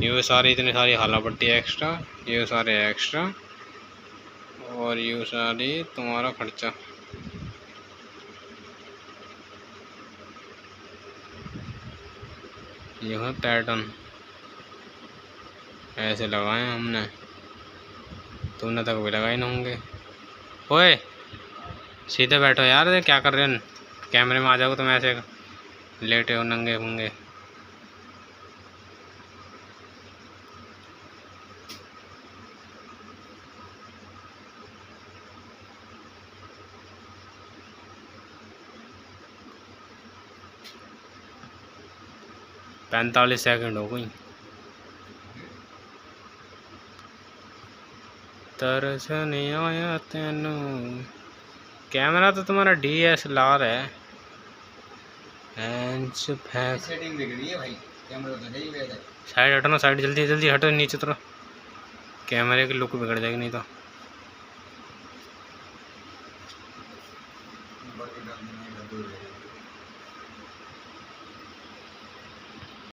ये सारी इतनी सारी हाला पट्टी एक्स्ट्रा, ये सारे एक्स्ट्रा, और ये सारी तुम्हारा खर्चा। यह पैटर्न ऐसे लगाए हमने, तुमने तक भी लगाए ना होंगे। ओए सीधे बैठो यार, क्या कर रहे हैं? कैमरे में आ जाओ तुम, ऐसे लेटे हो नंगे होंगे। पैंतालीस सेकंड हो गई। तरस नहीं आया तेनू। कैमरा तो तुम्हारा DSLR है। सेटिंग बिगड़ी है भाई, कैमरा तो नहीं है। साइड हटो ना, साइड जल्दी जल्दी हटो, नीचे उतरो, कैमरे की लुक बिगड़ जाएगी नहीं तो।